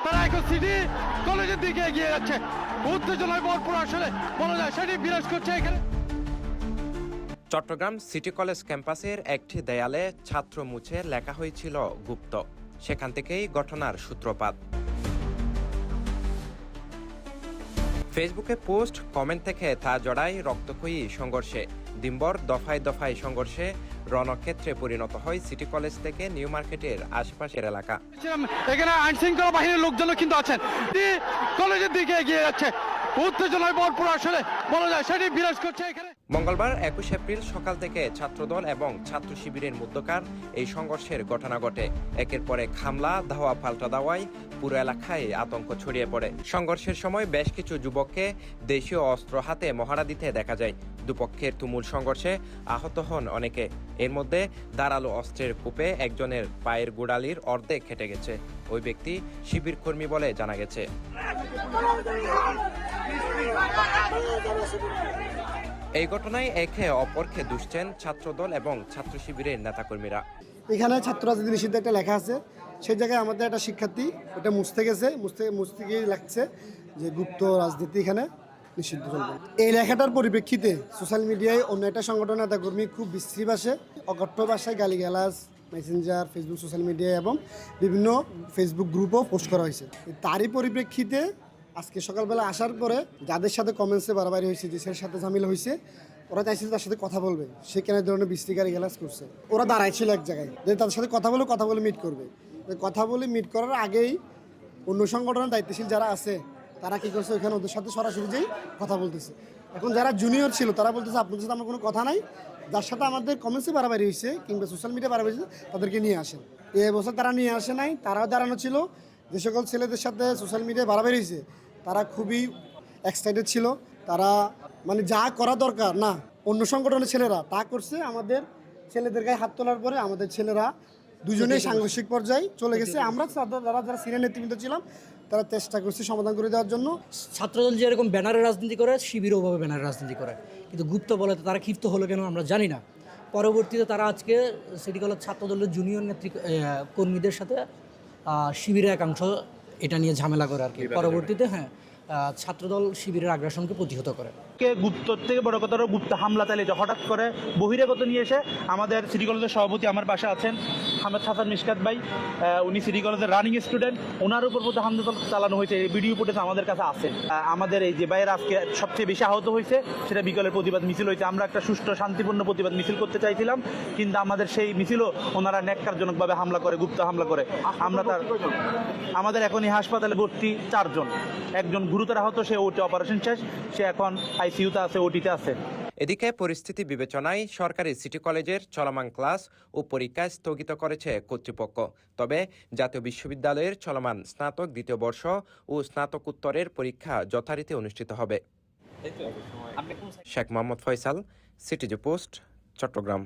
তারা এখন সিটি কলেজের দিকে এগিয়ে যাচ্ছে। উত্তেজনায় ভরপুর আসলে বলা যায় সেটি বিরাজ করছে এখানে। চট্টগ্রাম সিটি কলেজ ক্যাম্পাসের একটি দেয়ালে ছাত্র মুছে লেখা হয়েছিল গুপ্ত। সেখান থেকেই ঘটনার সূত্রপাত। ফেসবুকে পোস্ট, কমেন্ট থেকে তা জড়ায় রক্তক্ষয়ী সংঘর্ষে। দিনভর দফায় দফায় সংঘর্ষে রণক্ষেত্রে পরিণত হয় সিটি কলেজ থেকে নিউ মার্কেটের আশেপাশের এলাকা। এখানে আইন শৃঙ্খলা বাহিনীর লোকজনও কিন্তু আছেন, কলেজের দিকে এগিয়ে যাচ্ছে। উত্তেজনায় ভরপুর আসলে বলা যায় সেটি বিরাজ করছে এখানে। মঙ্গলবার 21 এপ্রিল সকাল থেকে ছাত্রদল এবং ছাত্র শিবিরের মধ্যকার এই সংঘর্ষের ঘটনা ঘটে। একের পর এক হামলা, ধাওয়া পাল্টা দাওয়ায় পুরো এলাকায় আতঙ্ক ছড়িয়ে পড়ে। সংঘর্ষের সময় বেশ কিছু যুবককে দেশীয় অস্ত্র হাতে মহড়া দিতে দেখা যায়। দুপক্ষের তুমুল সংঘর্ষে আহত হন অনেকে। এর মধ্যে ধারালো অস্ত্রের কোপে একজনের পায়ের গোড়ালির অর্ধেক কেটে গেছে। ওই ব্যক্তি শিবির কর্মী বলে জানা গেছে। এই ঘটনায় একে অপরকে দুষছেন ছাত্রদল এবং ছাত্র শিবিরের নেতাকর্মীরা। এখানে ছাত্র রাজনীতি নিষিদ্ধ একটা লেখা আছে, সেই জায়গায় আমাদের একটা শিক্ষার্থী ওটা মুছতে গেছে, মুছতে গিয়ে লাগছে যে গুপ্ত রাজনীতি এখানে নিষিদ্ধ চলবে। এই লেখাটার পরিপ্রেক্ষিতে সোশ্যাল মিডিয়ায় অন্য একটা সংগঠন নেতাকর্মী খুব বিশ্রী ভাষায়, অকথ্য ভাষায় গালিগালাজ মেসেঞ্জার, ফেসবুক, সোশ্যাল মিডিয়া এবং বিভিন্ন ফেসবুক গ্রুপও পোস্ট করা হয়েছে। তারই পরিপ্রেক্ষিতে আজকে সকালবেলা আসার পরে যাদের সাথে কমেন্টসে বাড়াবাড়ি হয়েছে, যে সের সাথে ঝামেলা হয়েছে, ওরা চাইছিল তার সাথে কথা বলবে, সে কেন ধরনের বিশ্রীকারী গালাজ করছে। ওরা দাঁড়াইছিল এক জায়গায় যে তাদের সাথে কথা বলে মিট করবে। কথা বলে মিট করার আগেই অন্য সংগঠনের দায়িত্বশীল যারা আছে তারা কী করছে, ওইখানে ওদের সাথে সরাসরি যেই কথা বলতেছে। এখন যারা জুনিয়র ছিল তারা বলতেছে আপনাদের সাথে আমার কোনো কথা নাই, যার সাথে আমাদের কমেন্টসে বাড়াবাড়ি হয়েছে কিংবা সোশ্যাল মিডিয়া বাড়াবাড়ি হয়েছে তাদেরকে নিয়ে আসেন। এই বছর তারা নিয়ে আসে নাই, তারাও দাঁড়ানো ছিল। যে সকল ছেলেদের সাথে সোশ্যাল মিডিয়ায় বাড়াবাড়ি হয়েছে তারা খুবই এক্সাইটেড ছিল। তারা মানে যা করা দরকার না অন্য সংগঠনের ছেলেরা তা করছে। আমাদের ছেলেদের গায়ে হাত তোলার পরে আমাদের ছেলেরা দুজনেই সাংঘর্ষিক পর্যায়ে চলে গেছে। আমরা যারা সিনিয়র নেতৃবৃন্দ ছিলাম তারা চেষ্টা করছি সমাধান করে দেওয়ার জন্য। ছাত্রদল যেরকম ব্যানারের রাজনীতি করে, শিবিরও ওভাবে ব্যানারের রাজনীতি করে, কিন্তু গুপ্ত বলে তারা ক্ষিপ্ত হলো কেন আমরা জানি না। পরবর্তীতে তারা আজকে সিটি কলেজ ছাত্রদলের জুনিয়র কর্মীদের সাথে শিবিরের একাংশ এটা নিয়ে ঝামেলা করে আর কি। পরবর্তীতে ছাত্রদল শিবিরের আগ্রাসনকে প্রতিহত করে। গুপ্তর থেকে বড় কথা হলো গুপ্ত হামলা চালিয়ে হঠাৎ করে বহিরাগত নিয়ে এসে আমাদের সিটি কলেজের সভাপতি আমার পাশে আছেন হামেদ হাসান মিশকাত ভাই, উনি সিটি কলেজের রানিং স্টুডেন্ট, ওনার উপর প্রতি হামলা চালানো হয়েছে। এই ভিডিও ফুটেজ আমাদের কাছে আছে। আমাদের এই যে ভাইয়ের আজকে সবচেয়ে বেশি আহত হয়েছে সেটা বিকেলের প্রতিবাদ মিছিল হয়েছে। আমরা একটা সুষ্ঠু শান্তিপূর্ণ প্রতিবাদ মিছিল করতে চাইছিলাম, কিন্তু আমাদের সেই মিছিলও ওনারা ন্যাক্কারজনকভাবে হামলা করে, গুপ্ত হামলা করে। আমাদের এখন এই হাসপাতালে ভর্তি 4 জন, একজন গুরুতর আহত, সে ওটি অপারেশন শেষ, সে এখন আইসিইউতে আছে, ওটিতে আছে। এদিকে পরিস্থিতি বিবেচনায় সরকারি সিটি কলেজের চলমান ক্লাস ও পরীক্ষা স্থগিত করেছে কর্তৃপক্ষ। তবে জাতীয় বিশ্ববিদ্যালয়ের চলমান স্নাতক দ্বিতীয় বর্ষ ও স্নাতকোত্তরের পরীক্ষা যথারীতি অনুষ্ঠিত হবে। শেখ মোহাম্মদ ফয়সাল, সিটিজে পোস্ট, চট্টগ্রাম।